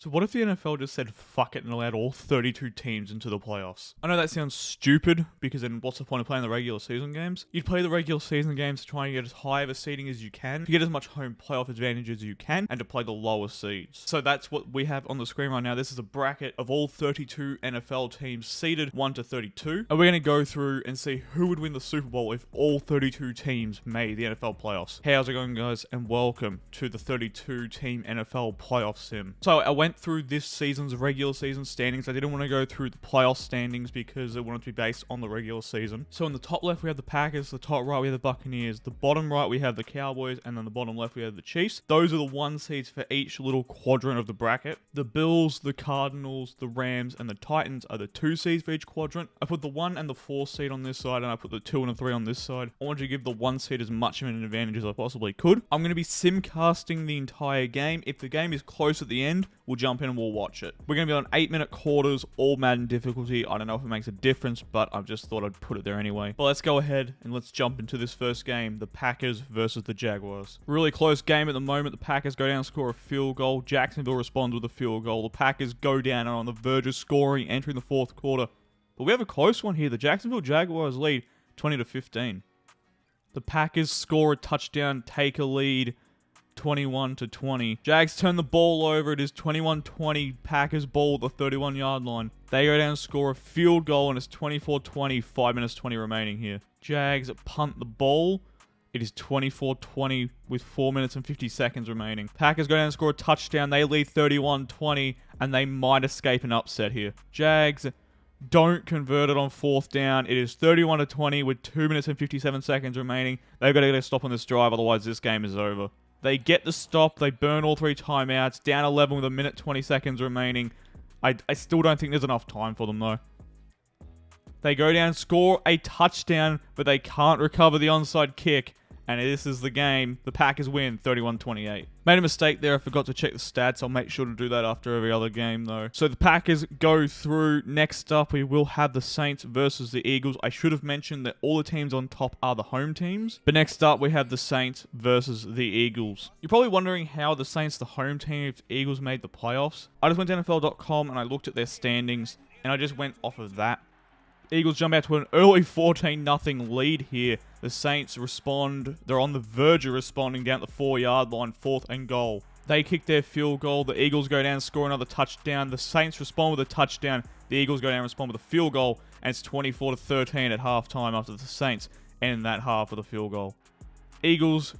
So what if the NFL just said fuck it and allowed all 32 teams into the playoffs? I know that sounds stupid, because then what's the point of playing the regular season games? You'd play the regular season games to try and get as high of a seeding as you can, to get as much home playoff advantage as you can, and to play the lower seeds. So that's what we have on the screen right now. This is a bracket of all 32 NFL teams seeded 1 to 32. And we're going to go through and see who would win the Super Bowl if all 32 teams made the NFL playoffs. Hey, how's it going, guys? And welcome to the 32 team NFL playoff sim. So I went through this season's regular season standings. I didn't want to go through the playoff standings because it wanted to be based on the regular season. So in the top left we have the Packers, the top right we have the Buccaneers, the bottom right we have the Cowboys, and then the bottom left we have the Chiefs. Those are the 1 seeds for each little quadrant of the bracket. The Bills, the Cardinals, the Rams, and the Titans are the 2 seeds for each quadrant. I put the 1 and the 4 seed on this side, and I put the 2 and the 3 on this side. I wanted to give the 1 seed as much of an advantage as I possibly could. I'm going to be simcasting the entire game. If the game is close at the end, we'll jump in and we'll watch it. We're going to be on 8-minute quarters, all Madden difficulty. I don't know if it makes a difference, but I just thought I'd put it there anyway. But let's go ahead and let's jump into this first game, the Packers versus the Jaguars. Really close game at the moment. The Packers go down and score a field goal. Jacksonville responds with a field goal. The Packers go down and are on the verge of scoring, entering the 4th quarter. But we have a close one here. The Jacksonville Jaguars lead 20-15. The Packers score a touchdown, take a lead 21-20. Jags turn the ball over. It is 21-20. Packers ball at the 31-yard line. They go down and score a field goal, and it's 24-20. 5 minutes 20 remaining here. Jags punt the ball. It is 24-20 with 4 minutes and 50 seconds remaining. Packers go down and score a touchdown. They lead 31-20, and they might escape an upset here. Jags don't convert it on 4th down. It is 31-20 with 2 minutes and 57 seconds remaining. They've got to get a stop on this drive, otherwise this game is over. They get the stop. They burn all 3 timeouts. Down 11 with 1 minute 20 seconds remaining. I still don't think there's enough time for them, though. They go down and score a touchdown, but they can't recover the onside kick. And this is the game. The Packers win 31-28. Made a mistake there. I forgot to check the stats. I'll make sure to do that after every other game, though. So the Packers go through. Next up, we will have the Saints versus the Eagles. I should have mentioned that all the teams on top are the home teams. But next up, we have the Saints versus the Eagles. You're probably wondering how the Saints, the home team, if the Eagles made the playoffs. I just went to NFL.com and I looked at their standings, and I just went off of that. Eagles jump out to an early 14-0 lead here. The Saints respond. They're on the verge of responding down at the 4-yard line, 4th and goal. They kick their field goal. The Eagles go down and score another touchdown. The Saints respond with a touchdown. The Eagles go down and respond with a field goal. And it's 24-13 at halftime after the Saints end that half with a field goal. Eagles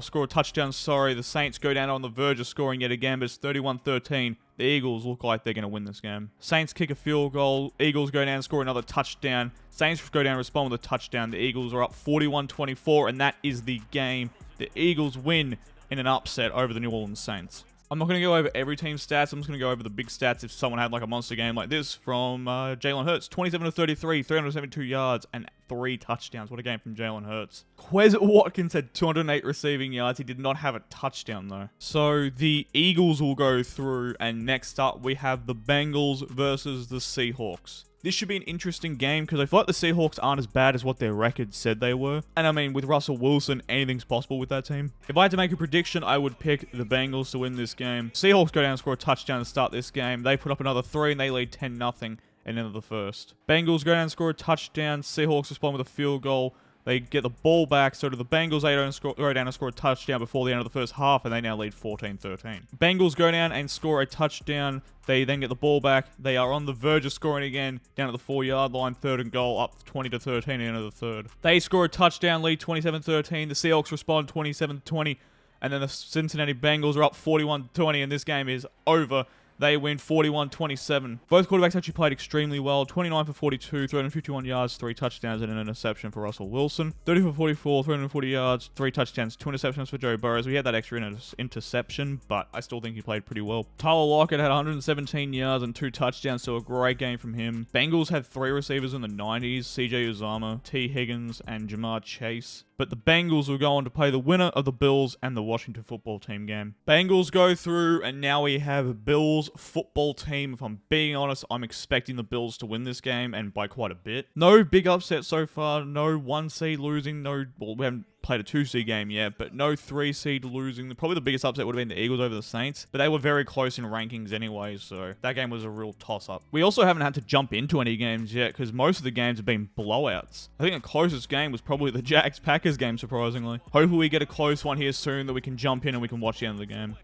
score a touchdown, The Saints go down on the verge of scoring yet again, but it's 31-13. The Eagles look like they're going to win this game. Saints kick a field goal. Eagles go down and score another touchdown. Saints go down and respond with a touchdown. The Eagles are up 41-24, and that is the game. The Eagles win in an upset over the New Orleans Saints. I'm not going to go over every team's stats. I'm just going to go over the big stats if someone had like a monster game like this from Jalen Hurts. 27-33, 372 yards, and 3 touchdowns. What a game from Jalen Hurts. Quez Watkins had 208 receiving yards. He did not have a touchdown, though. So the Eagles will go through, and next up we have the Bengals versus the Seahawks. This should be an interesting game because I feel like the Seahawks aren't as bad as what their record said they were. And I mean, with Russell Wilson, anything's possible with that team. If I had to make a prediction, I would pick the Bengals to win this game. Seahawks go down and score a touchdown to start this game. They put up another 3 and they lead 10-0 at the end of the first. Bengals go down and score a touchdown. Seahawks respond with a field goal. They get the ball back, so to the Bengals, they go down and score a touchdown before the end of the first half, and they now lead 14-13. Bengals go down and score a touchdown. They then get the ball back. They are on the verge of scoring again, down at the 4-yard line, 3rd and goal, up 20-13 at the end of the third. They score a touchdown, lead 27-13. The Seahawks respond 27-20, and then the Cincinnati Bengals are up 41-20, and this game is over. They win 41-27. Both quarterbacks actually played extremely well. 29 for 42, 351 yards, 3 touchdowns, and an interception for Russell Wilson. 30 for 44, 340 yards, 3 touchdowns, 2 interceptions for Joe Burrow. We had that extra interception, but I still think he played pretty well. Tyler Lockett had 117 yards and 2 touchdowns, so a great game from him. Bengals had 3 receivers in the 90s, CJ Uzama, T. Higgins, and Jamar Chase. But the Bengals will go on to play the winner of the Bills and the Washington football team game. Bengals go through, and now we have Bills football team. If I'm being honest, I'm expecting the Bills to win this game, and by quite a bit. No big upset so far. No 1 seed losing. We haven't played a 2-seed game yet, but no 3-seed losing. Probably the biggest upset would have been the Eagles over the Saints, but they were very close in rankings anyway, so that game was a real toss-up. We also haven't had to jump into any games yet, because most of the games have been blowouts. I think the closest game was probably the Jags-Packers game, surprisingly. Hopefully we get a close one here soon that we can jump in and we can watch the end of the game.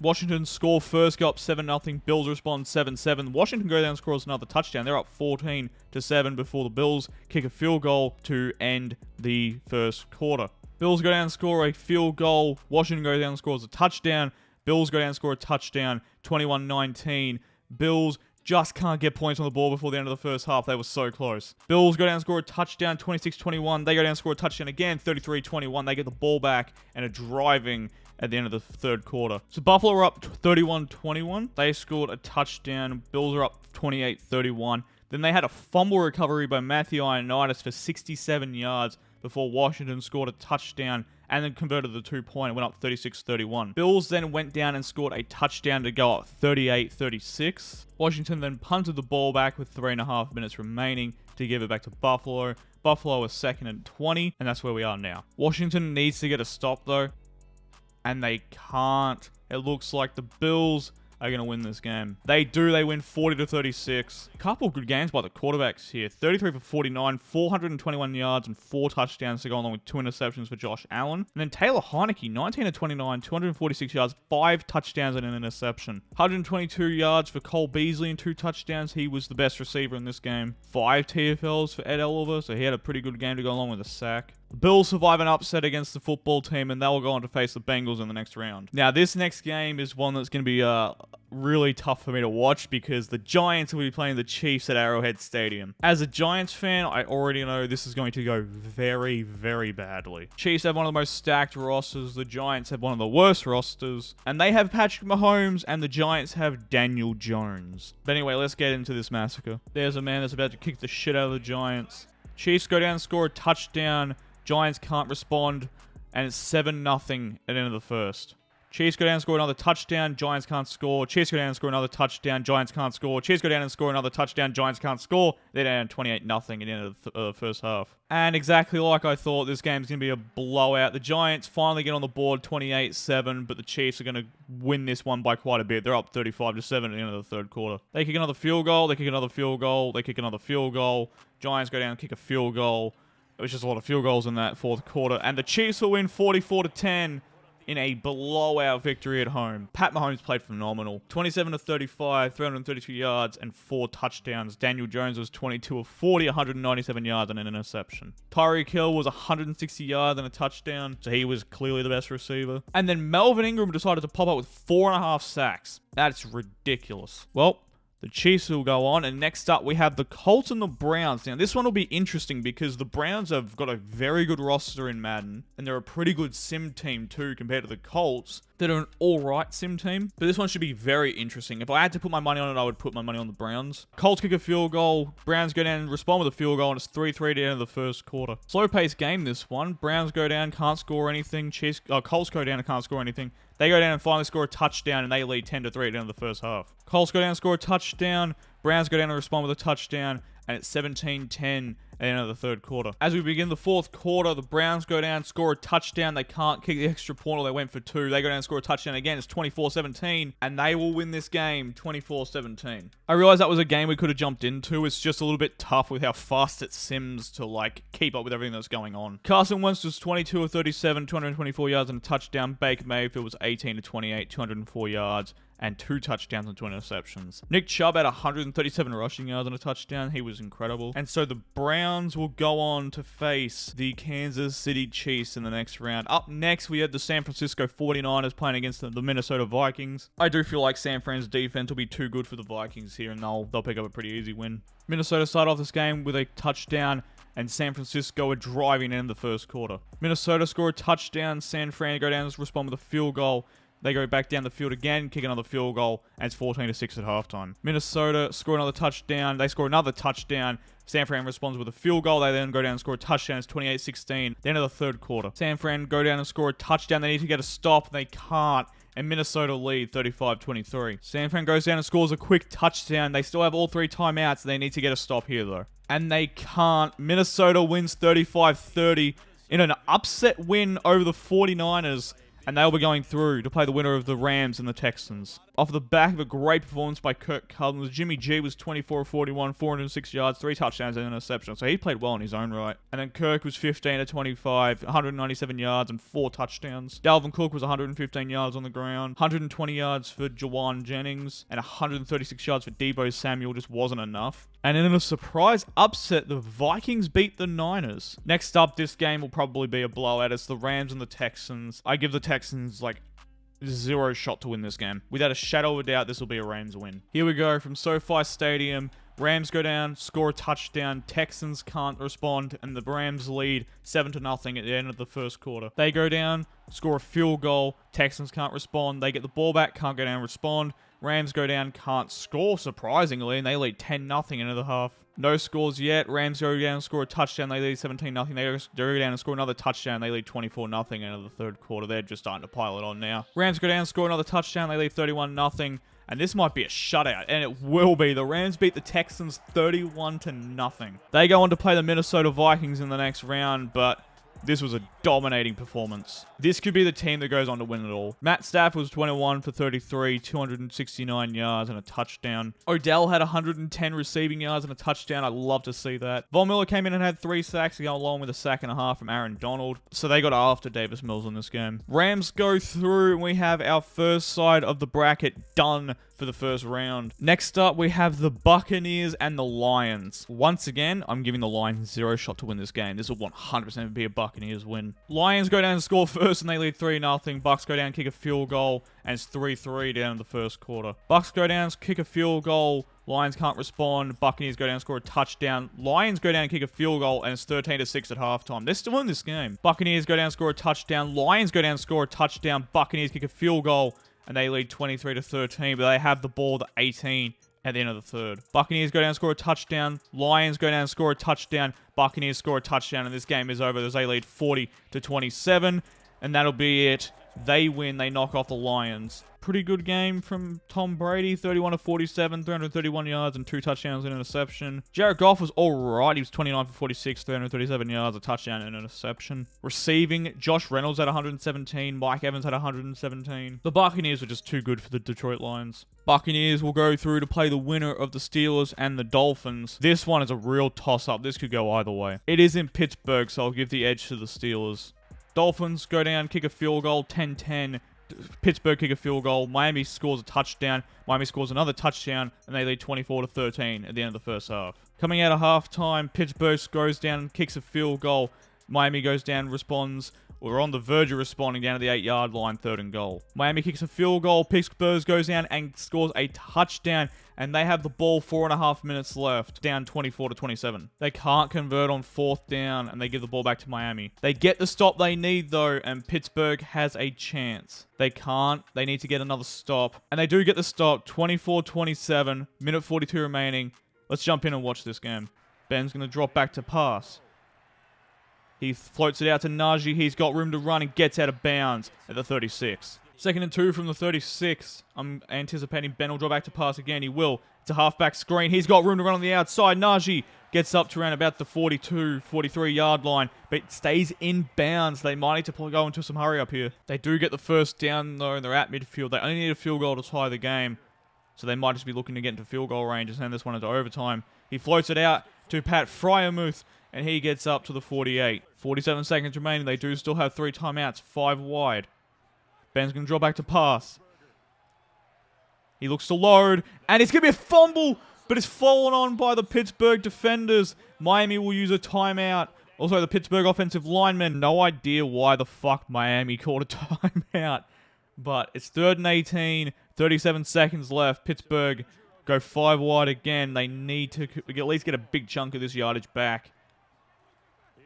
Washington score first, go up 7-0. Bills respond 7-7. Washington go down and scores another touchdown. They're up 14-7 before the Bills kick a field goal to end the first quarter. Bills go down and score a field goal. Washington goes down and scores a touchdown. Bills go down and score a touchdown. 21-19. Bills just can't get points on the board before the end of the first half. They were so close. Bills go down and score a touchdown. 26-21. They go down and score a touchdown again. 33-21. They get the ball back and are driving at the end of the third quarter. So Buffalo are up 31-21. They scored a touchdown. Bills are up 28-31. Then they had a fumble recovery by Matthew Ioannidis for 67 yards before Washington scored a touchdown and then converted the 2-point. It went up 36-31. Bills then went down and scored a touchdown to go up 38-36. Washington then punted the ball back with 3.5 minutes remaining to give it back to Buffalo. Buffalo was 2nd and 20, and that's where we are now. Washington needs to get a stop, though, and they can't. It looks like the Bills are going to win this game. They do. They win 40-36. A couple good games by the quarterbacks here. 33 for 49, 421 yards and 4 touchdowns to go along with 2 interceptions for Josh Allen. And then Taylor Heineke, 19 of 29, 246 yards, 5 touchdowns and an interception. 122 yards for Cole Beasley and 2 touchdowns. He was the best receiver in this game. 5 TFLs for Ed Oliver, so he had a pretty good game to go along with a sack. The Bills survive an upset against the football team, and they will go on to face the Bengals in the next round. Now, this next game is one that's going to be really tough for me to watch because the Giants will be playing the Chiefs at Arrowhead Stadium. As a Giants fan, I already know this is going to go very, very badly. Chiefs have one of the most stacked rosters. The Giants have one of the worst rosters. And they have Patrick Mahomes, and the Giants have Daniel Jones. But anyway, let's get into this massacre. There's a man that's about to kick the shit out of the Giants. Chiefs go down and score a touchdown. Giants can't respond, and it's 7-0 at the end of the first. Chiefs go down and score another touchdown. Giants can't score. Chiefs go down and score another touchdown. Giants can't score. Chiefs go down and score another touchdown. Giants can't score. They're down 28-0 at the end of the first half. And exactly like I thought, this game's going to be a blowout. The Giants finally get on the board 28-7, but the Chiefs are going to win this one by quite a bit. They're up 35-7 at the end of the third quarter. They kick another field goal. They kick another field goal. They kick another field goal. Giants go down and kick a field goal. It was just a lot of field goals in that fourth quarter. And the Chiefs will win 44-10 in a blowout victory at home. Pat Mahomes played phenomenal. 27 of 35, 332 yards, and 4 touchdowns. Daniel Jones was 22 of 40, 197 yards, and an interception. Tyreek Hill was 160 yards and a touchdown, so he was clearly the best receiver. And then Melvin Ingram decided to pop up with 4.5 sacks. That's ridiculous. Well, the Chiefs will go on, and next up we have the Colts and the Browns. Now, this one will be interesting because the Browns have got a very good roster in Madden, and they're a pretty good sim team too compared to the Colts. They're an alright sim team, but this one should be very interesting. If I had to put my money on it, I would put my money on the Browns. Colts kick a field goal, Browns go down and respond with a field goal, and it's 3-3 at the end of the first quarter. Slow-paced game, this one. Browns go down, can't score anything. Colts go down and can't score anything. They go down and finally score a touchdown, and they lead 10-3 at the end of the first half. Colts go down and score a touchdown. Browns go down and respond with a touchdown, and it's 17-10 at the end of the third quarter. As we begin the fourth quarter, the Browns go down, score a touchdown. They can't kick the extra point, or they went for 2. They go down and score a touchdown again. It's 24-17, and they will win this game 24-17. I realize that was a game we could have jumped into. It's just a little bit tough with how fast it sims to, keep up with everything that's going on. Carson Wentz was 22 of 37, 224 yards and a touchdown. Baker Mayfield was 18 of 28, 204 yards. And 2 touchdowns and 2 interceptions. Nick Chubb had 137 rushing yards and a touchdown. He was incredible. And so the Browns will go on to face the Kansas City Chiefs in the next round. Up next, we had the San Francisco 49ers playing against the Minnesota Vikings. I do feel like San Fran's defense will be too good for the Vikings here, and they'll pick up a pretty easy win. Minnesota started off this game with a touchdown, and San Francisco are driving in the first quarter. Minnesota score a touchdown. San Fran go down and respond with a field goal. They go back down the field again, kick another field goal, and it's 14-6 at halftime. Minnesota score another touchdown. They score another touchdown. San Fran responds with a field goal. They then go down and score a touchdown. It's 28-16. The end of the third quarter. San Fran go down and score a touchdown. They need to get a stop. They can't. And Minnesota lead 35-23. San Fran goes down and scores a quick touchdown. They still have all 3 timeouts. They need to get a stop here, though. And they can't. Minnesota wins 35-30. in an upset win over the 49ers. And they'll be going through to play the winner of the Rams and the Texans. Off the back of a great performance by Kirk Cousins, Jimmy G was 24-41, 406 yards, 3 touchdowns and an interception. So he played well in his own right. And then Kirk was 15-25, 197 yards and 4 touchdowns. Dalvin Cook was 115 yards on the ground, 120 yards for Jawan Jennings, and 136 yards for Deebo Samuel. Just wasn't enough. And in a surprise upset, the Vikings beat the Niners. Next up, this game will probably be a blowout. It's the Rams and the Texans. I give the Texans, like, 0 shot to win this game. Without a shadow of a doubt, this will be a Rams win. Here we go from SoFi Stadium. Rams go down, score a touchdown. Texans can't respond, and the Rams lead 7-0 at the end of the first quarter. They go down, score a field goal. Texans can't respond. They get the ball back, can't go down and respond. Rams go down, can't score, surprisingly, and they lead 10-0 into the half. No scores yet. Rams go down, score a touchdown. They lead 17-0. They go down and score another touchdown. They lead 24-0 into the third quarter. They're just starting to pile it on now. Rams go down, score another touchdown. They lead 31-0. And this might be a shutout, and it will be. The Rams beat the Texans 31-0. They go on to play the Minnesota Vikings in the next round, but this was a dominating performance. This could be the team that goes on to win it all. Matt Stafford was 21 for 33, 269 yards and a touchdown. Odell had 110 receiving yards and a touchdown. I'd love to see that. Von Miller came in and had 3 sacks, along with a sack and a half from Aaron Donald. So they got after Davis Mills in this game. Rams go through, and we have our first side of the bracket done for the first round. Next up, we have the Buccaneers and the Lions. Once again, I'm giving the Lions 0 shot to win this game. This will 100% be a Buccaneers win. Lions go down and score first, and they lead 3-0. Bucks go down, kick a field goal, and it's 3-3 down in the first quarter. Bucks go down, kick a field goal. Lions can't respond. Buccaneers go down, score a touchdown. Lions go down, kick a field goal, and it's 13-6 at halftime. They're still in this game. Buccaneers go down, score a touchdown. Lions go down, score a touchdown. Buccaneers kick a field goal, and they lead 23-13, but they have the ball at 18 at the end of the third. Buccaneers go down and score a touchdown. Lions go down and score a touchdown. Buccaneers score a touchdown, and this game is over as they lead 40-27, and that'll be it. They win. They knock off the Lions. Pretty good game from Tom Brady. 31-47, 331 yards and 2 touchdowns and an interception. Jared Goff was alright. He was 29 for 46, 337 yards, a touchdown and an interception. Receiving, Josh Reynolds had 117. Mike Evans had 117. The Buccaneers were just too good for the Detroit Lions. Buccaneers will go through to play the winner of the Steelers and the Dolphins. This one is a real toss-up. This could go either way. It is in Pittsburgh, so I'll give the edge to the Steelers. Dolphins go down, kick a field goal, 10-10. Pittsburgh kick a field goal. Miami scores a touchdown. Miami scores another touchdown, and they lead 24-13 at the end of the first half. Coming out of halftime, Pittsburgh goes down, kicks a field goal. Miami goes down, responds. We're on the verge of responding down to the 8-yard line, 3rd and goal. Miami kicks a field goal. Pittsburgh goes down and scores a touchdown, and they have the ball 4.5 minutes left, down 24-27. They can't convert on 4th down, and they give the ball back to Miami. They get the stop they need, though, and Pittsburgh has a chance. They can't. They need to get another stop, and they do get the stop, 24-27, minute 42 remaining. Let's jump in and watch this game. Ben's going to drop back to pass. He floats it out to Najee. He's got room to run and gets out of bounds at the 36. 2nd and 2 from the 36. I'm anticipating Ben will draw back to pass again. He will. It's a halfback screen. He's got room to run on the outside. Najee gets up to around about the 42, 43-yard line, but stays in bounds. They might need to go into some hurry up here. They do get the first down, though, and they're at midfield. They only need a field goal to tie the game, so they might just be looking to get into field goal range and send this one into overtime. He floats it out to Pat Freiermuth, and he gets up to the 48. 47 seconds remaining. They do still have 3 timeouts, 5 wide. Ben's going to draw back to pass. He looks to load, and it's going to be a fumble, but it's fallen on by the Pittsburgh defenders. Miami will use a timeout. Also, the Pittsburgh offensive linemen, no idea why the fuck Miami called a timeout, but it's 3rd and 18, 37 seconds left. Pittsburgh go 5 wide again. They need to at least get a big chunk of this yardage back.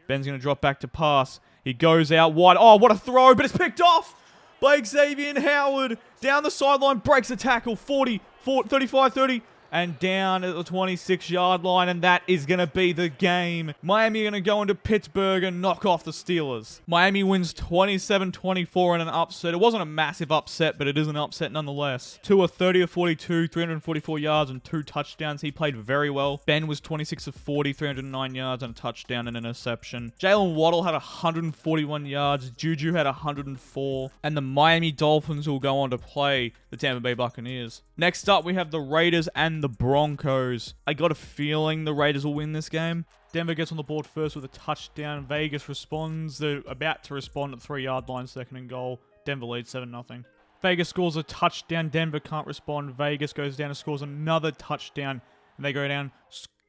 Ben's going to drop back to pass. He goes out wide. Oh, what a throw, but it's picked off by Xavier Howard. Down the sideline, breaks the tackle. 35-30. and down at the 26-yard line, and that is going to be the game. Miami are going to go into Pittsburgh and knock off the Steelers. Miami wins 27-24 in an upset. It wasn't a massive upset, but it is an upset nonetheless. Tua 30 of 42, 344 yards and 2 touchdowns. He played very well. Ben was 26 of 40, 309 yards and a touchdown and an interception. Jalen Waddle had 141 yards. Juju had 104. And the Miami Dolphins will go on to play the Tampa Bay Buccaneers. Next up, we have the Raiders and the Broncos. I got a feeling the Raiders will win this game. Denver gets on the board first with a touchdown. Vegas responds. They're about to respond at the 3-yard line, 2nd and goal. Denver leads 7-0. Vegas scores a touchdown. Denver can't respond. Vegas goes down and scores another touchdown. And they go down.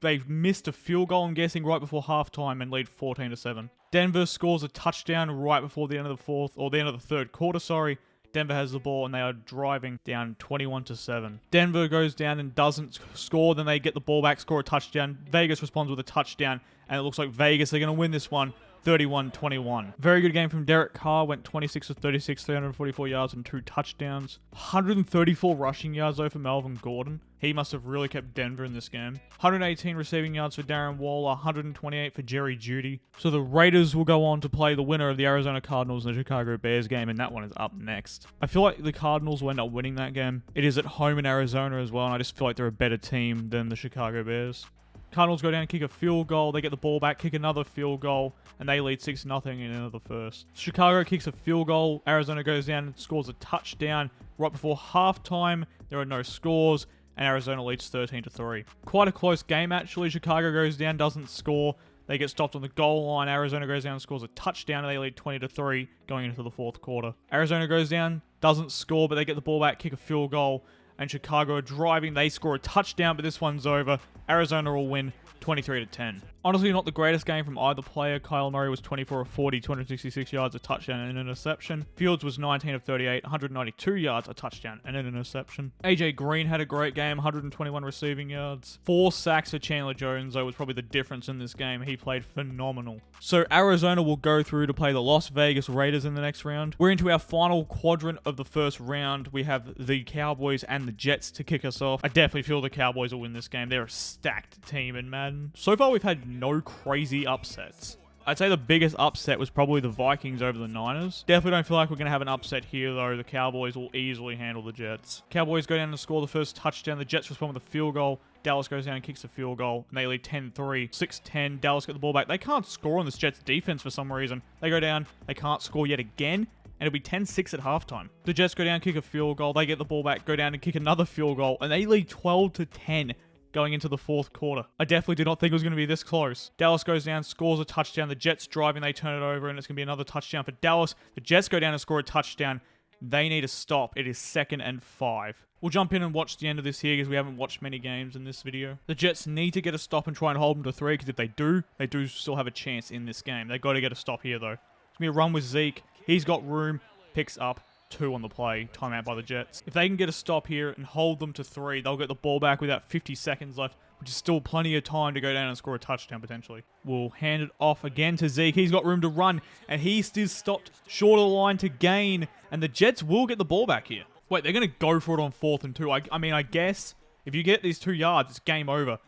They missed a field goal, I'm guessing, right before halftime and lead 14-7. Denver scores a touchdown right before the end of the fourth, or the end of the third quarter, sorry. Denver has the ball and they are driving down 21-7. Denver goes down and doesn't score. Then they get the ball back, score a touchdown. Vegas responds with a touchdown, and it looks like Vegas are going to win this one 31-21. Very good game from Derek Carr. Went 26 of 36, 344 yards and 2 touchdowns. 134 rushing yards though for Melvin Gordon. He must have really kept Denver in this game. 118 receiving yards for Darren Waller, 128 for Jerry Jeudy. So the Raiders will go on to play the winner of the Arizona Cardinals and the Chicago Bears game, and that one is up next. I feel like the Cardinals will end up winning that game. It is at home in Arizona as well, and I just feel like they're a better team than the Chicago Bears. Cardinals go down and kick a field goal. They get the ball back, kick another field goal, and they lead 6-0 in the end of the first. Chicago kicks a field goal. Arizona goes down and scores a touchdown. Right before halftime, there are no scores, and Arizona leads 13-3. Quite a close game, actually. Chicago goes down, doesn't score. They get stopped on the goal line. Arizona goes down and scores a touchdown, and they lead 20-3 going into the fourth quarter. Arizona goes down, doesn't score, but they get the ball back, kick a field goal, and Chicago are driving. They score a touchdown, but this one's over. Arizona will win 23-10. Honestly, not the greatest game from either player. Kyle Murray was 24 of 40, 266 yards, a touchdown and an interception. Fields was 19 of 38, 192 yards, a touchdown and an interception. AJ Green had a great game, 121 receiving yards. 4 sacks for Chandler Jones, though, was probably the difference in this game. He played phenomenal. So Arizona will go through to play the Las Vegas Raiders in the next round. We're into our final quadrant of the first round. We have the Cowboys and the Jets to kick us off. I definitely feel the Cowboys will win this game. They're a stacked team in Madden. So far, we've had no crazy upsets. I'd say the biggest upset was probably the Vikings over the Niners. Definitely don't feel like we're going to have an upset here, though. The Cowboys will easily handle the Jets. Cowboys go down and score the first touchdown. The Jets respond with a field goal. Dallas goes down and kicks a field goal, and they lead 10-3, 6-10. Dallas get the ball back. They can't score on this Jets defense for some reason. They go down. They can't score yet again, and it'll be 10-6 at halftime. The Jets go down, kick a field goal. They get the ball back, go down and kick another field goal, and they lead 12-10. Going into the fourth quarter. I definitely did not think it was going to be this close. Dallas goes down, scores a touchdown. The Jets driving, they turn it over, and it's going to be another touchdown for Dallas. The Jets go down and score a touchdown. They need to stop. It is 2nd and 5. We'll jump in and watch the end of this here because we haven't watched many games in this video. The Jets need to get a stop and try and hold them to 3 because if they do still have a chance in this game. They've got to get a stop here, though. It's going to be a run with Zeke. He's got room, picks up 2 on the play, timeout by the Jets. If they can get a stop here and hold them to 3, they'll get the ball back with about 50 seconds left, which is still plenty of time to go down and score a touchdown potentially. We'll hand it off again to Zeke. He's got room to run, and he's still stopped short of the line to gain, and the Jets will get the ball back here. Wait, they're going to go for it on 4th and 2. I mean, I guess if you get these 2 yards, it's game over.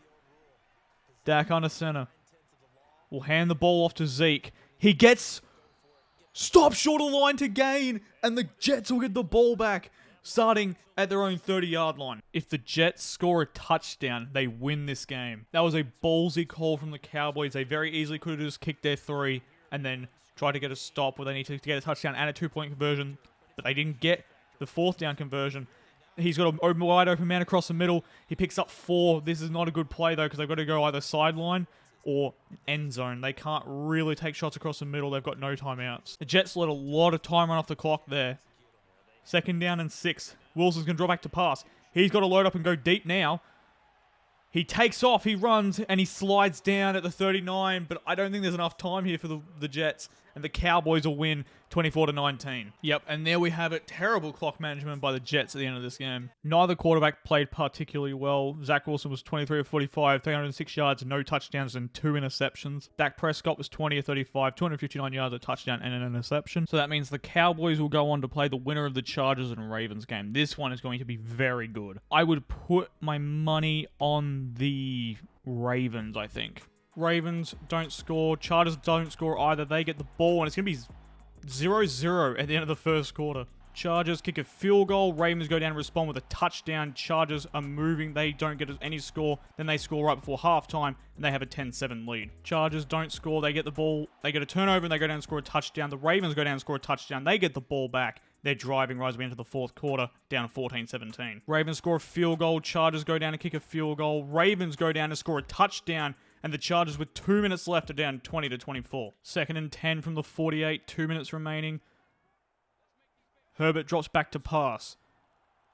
Dak under center. We'll hand the ball off to Zeke. He gets stopped short of the line to gain, and the Jets will get the ball back, starting at their own 30-yard line. If the Jets score a touchdown, they win this game. That was a ballsy call from the Cowboys. They very easily could have just kicked their 3 and then tried to get a stop where they need to get a touchdown and a 2-point conversion, but they didn't get the 4th down conversion. He's got a wide open man across the middle. He picks up 4. This is not a good play, though, because they've got to go either sideline or end zone. They can't really take shots across the middle. They've got no timeouts. The Jets let a lot of time run off the clock there. 2nd down and 6. Wilson's going to draw back to pass. He's got to load up and go deep now. He takes off, he runs, and he slides down at the 39, but I don't think there's enough time here for the Jets. and the Cowboys will win 24-19. Yep, and there we have it. Terrible clock management by the Jets at the end of this game. Neither quarterback played particularly well. Zach Wilson was 23 of 45, 306 yards, no touchdowns, and 2 interceptions. Dak Prescott was 20 of 35, 259 yards, a touchdown, and an interception. So that means the Cowboys will go on to play the winner of the Chargers and Ravens game. This one is going to be very good. I would put my money on the Ravens, I think. Ravens don't score. Chargers don't score either. They get the ball, and it's going to be 0-0 at the end of the first quarter. Chargers kick a field goal. Ravens go down and respond with a touchdown. Chargers are moving. They don't get any score. Then they score right before halftime, and they have a 10-7 lead. Chargers don't score. They get the ball. They get a turnover, and they go down and score a touchdown. The Ravens go down and score a touchdown. They get the ball back. They're driving right as we enter the fourth quarter, down 14-17. Ravens score a field goal. Chargers go down and kick a field goal. Ravens go down and score a touchdown. And the Chargers, with 2 minutes left, are down 20-24. 2nd and 10 from the 48, 2 minutes remaining. Herbert drops back to pass.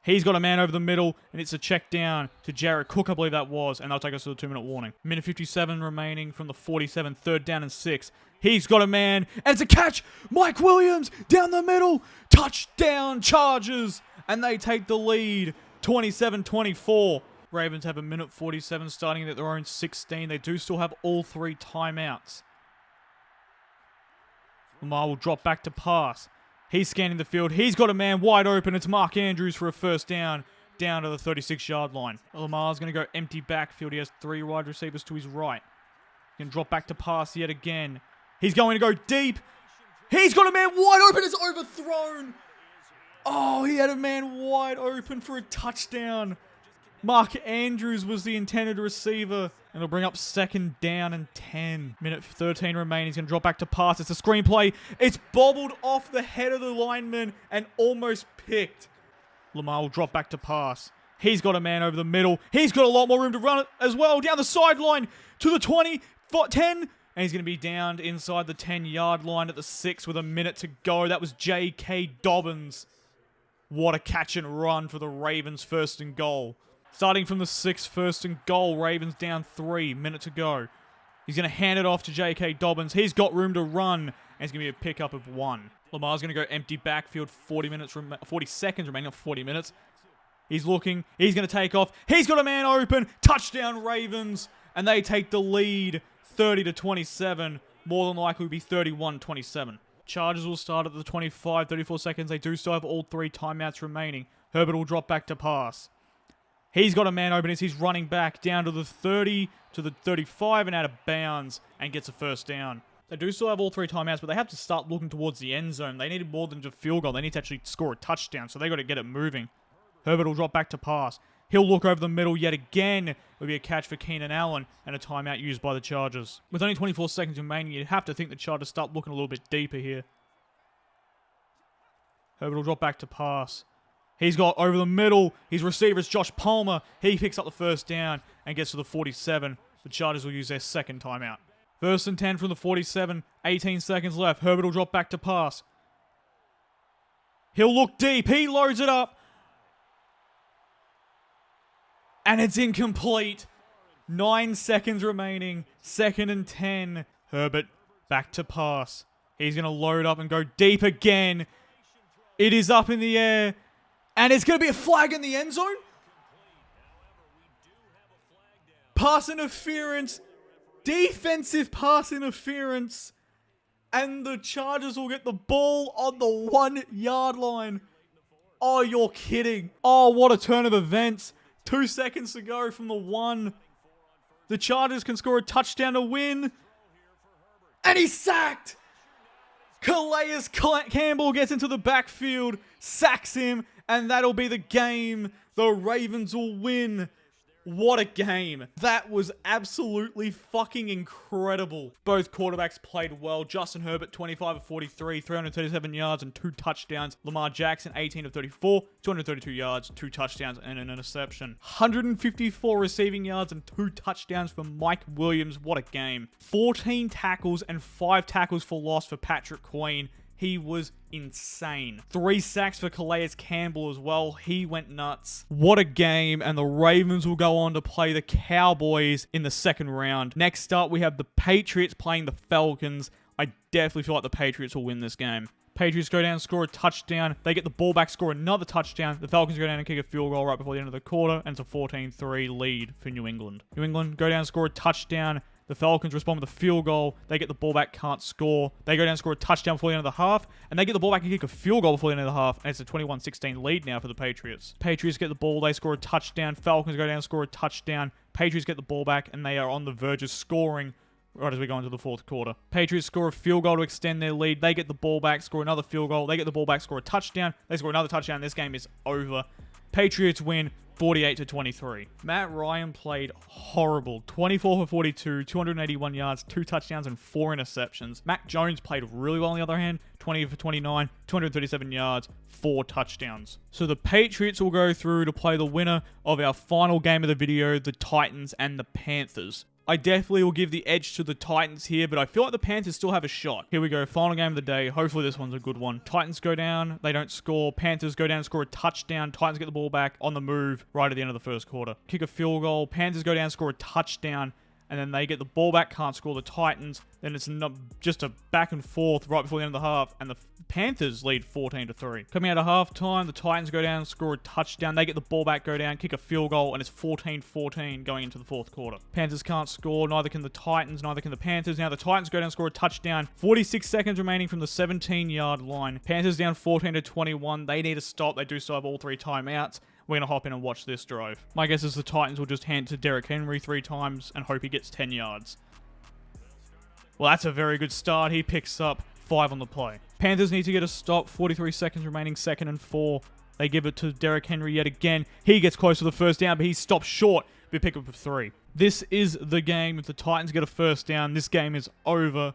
He's got a man over the middle, and it's a check down to Jared Cook, I believe that was, and they'll take us to the 2-minute warning. Minute 57 remaining from the 47, 3rd down and 6. He's got a man, and it's a catch! Mike Williams, down the middle! Touchdown, Chargers! And they take the lead, 27-24. Ravens have a minute 47 starting at their own 16. They do still have all 3 timeouts. Lamar will drop back to pass. He's scanning the field. He's got a man wide open. It's Mark Andrews for a first down to the 36-yard line. Lamar's going to go empty backfield. He has 3 wide receivers to his right. He can drop back to pass yet again. He's going to go deep. He's got a man wide open. It's overthrown. Oh, he had a man wide open for a touchdown. Mark Andrews was the intended receiver. And it'll bring up 2nd down and 10. Minute 13 remaining. He's going to drop back to pass. It's a screenplay. It's bobbled off the head of the lineman and almost picked. Lamar will drop back to pass. He's got a man over the middle. He's got a lot more room to run it as well. Down the sideline to the 20, 10. And he's going to be downed inside the 10-yard line at the 6 with a minute to go. That was J.K. Dobbins. What a catch and run for the Ravens, 1st and goal. Starting from the 6, 1st and goal. Ravens down 3, minute to go. He's going to hand it off to J.K. Dobbins. He's got room to run, and it's going to be a pickup of 1. Lamar's going to go empty backfield, 40 seconds remaining, not 40 minutes. He's looking. He's going to take off. He's got a man open. Touchdown, Ravens. And they take the lead, 30-27. More than likely will be 31-27. Chargers will start at the 25, 34 seconds. They do still have all 3 timeouts remaining. Herbert will drop back to pass. He's got a man open as he's running back down to the 30, to the 35, and out of bounds, and gets a first down. They do still have all 3 timeouts, but they have to start looking towards the end zone. They needed more than just a field goal. They need to actually score a touchdown, so they got to get it moving. Herbert will drop back to pass. He'll look over the middle yet again. It'll be a catch for Keenan Allen, and a timeout used by the Chargers. With only 24 seconds remaining, you'd have to think the Chargers start looking a little bit deeper here. Herbert will drop back to pass. He's got over the middle. His receiver is Josh Palmer. He picks up the first down and gets to the 47. The Chargers will use their 2nd timeout. 1st and 10 from the 47. 18 seconds left. Herbert will drop back to pass. He'll look deep. He loads it up. And it's incomplete. 9 seconds remaining. 2nd and 10. Herbert back to pass. He's going to load up and go deep again. It is up in the air. And it's going to be a flag in the end zone. Pass interference. Defensive pass interference. And the Chargers will get the ball on the 1-yard line. Oh, you're kidding. Oh, what a turn of events. 2 seconds to go from the 1. The Chargers can score a touchdown to win. And he's sacked. Calais Campbell gets into the backfield, sacks him, and that'll be the game. The Ravens will win. What a game. That was absolutely fucking incredible. Both quarterbacks played well. Justin Herbert, 25 of 43, 337 yards and 2 touchdowns. Lamar Jackson, 18 of 34, 232 yards, 2 touchdowns and an interception. 154 receiving yards and 2 touchdowns for Mike Williams. What a game. 14 tackles and 5 tackles for loss for Patrick Queen. He was insane. 3 sacks for Calais Campbell as well. He went nuts. What a game. And the Ravens will go on to play the Cowboys in the 2nd round. Next up, we have the Patriots playing the Falcons I definitely feel like the Patriots will win this game. Patriots go down, score a touchdown. They get the ball back, score another touchdown. The Falcons go down and kick a field goal right before the end of the quarter, and it's a 14-3 lead for New England. New England go down, score a touchdown. The Falcons respond with a field goal. They get the ball back, can't score. They go down and score a touchdown before the end of the half, and they get the ball back and kick a field goal before the end of the half, and it's a 21-16 lead now for the Patriots. Patriots get the ball, they score a touchdown. Falcons go down, score a touchdown. Patriots get the ball back, and they are on the verge of scoring right as we go into the fourth quarter. Patriots score a field goal to extend their lead. They get the ball back, score another field goal. They get the ball back, score a touchdown. They score another touchdown. This game is over. Patriots win 48-23. Matt Ryan played horrible. 24 for 42, 281 yards, 2 touchdowns, and 4 interceptions. Mac Jones played really well on the other hand. 20 for 29, 237 yards, 4 touchdowns. So the Patriots will go through to play the winner of our final game of the video, the Titans and the Panthers. I definitely will give the edge to the Titans here, but I feel like the Panthers still have a shot. Here we go, final game of the day. Hopefully this one's a good one. Titans go down, they don't score. Panthers go down, score a touchdown. Titans get the ball back on the move right at the end of the first quarter. Kick a field goal. Panthers go down, score a touchdown. And then they get the ball back, can't score. The Titans. Then it's just a back and forth right before the end of the half. And the Panthers lead 14-3. Coming out of halftime, the Titans go down, score a touchdown. They get the ball back, go down, kick a field goal, and it's 14-14 going into the fourth quarter. Panthers can't score, neither can the Titans, neither can the Panthers. Now the Titans go down, score a touchdown. 46 seconds remaining from the 17-yard line. Panthers down 14-21. They need to stop. They do still have all 3 timeouts. We're going to hop in and watch this drive. My guess is the Titans will just hand it to Derrick Henry 3 times and hope he gets 10 yards. Well, that's a very good start. He picks up 5 on the play. Panthers need to get a stop. 43 seconds remaining, 2nd and 4. They give it to Derrick Henry yet again. He gets close to the first down, but he stops short. We pick up a 3. This is the game. If the Titans get a first down, this game is over.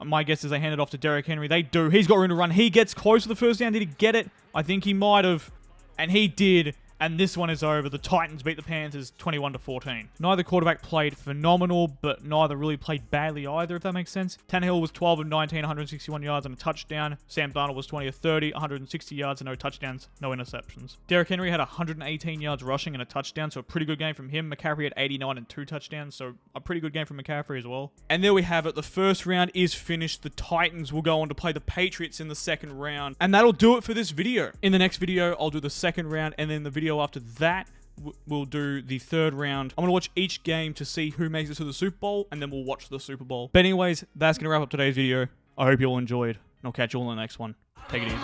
My guess is they hand it off to Derrick Henry. They do. He's got room to run. He gets close to the first down. Did he get it? I think he might have. And he did, and this one is over. The Titans beat the Panthers 21-14. Neither quarterback played phenomenal, but neither really played badly either, if that makes sense. Tannehill was 12 of 19, 161 yards and a touchdown. Sam Darnold was 20 of 30, 160 yards and no touchdowns, no interceptions. Derrick Henry had 118 yards rushing and a touchdown, so a pretty good game from him. McCaffrey had 89 and 2 touchdowns, so a pretty good game from McCaffrey as well. And there we have it. The first round is finished. The Titans will go on to play the Patriots in the second round. And that'll do it for this video. In the next video, I'll do the second round, and then the video after that, we'll do the third round. I'm going to watch each game to see who makes it to the Super Bowl, and then we'll watch the Super Bowl. But anyways, that's going to wrap up today's video. I hope you all enjoyed, and I'll catch you all in the next one. Take it easy.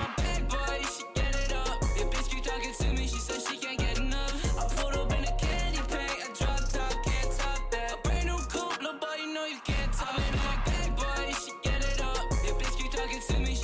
To me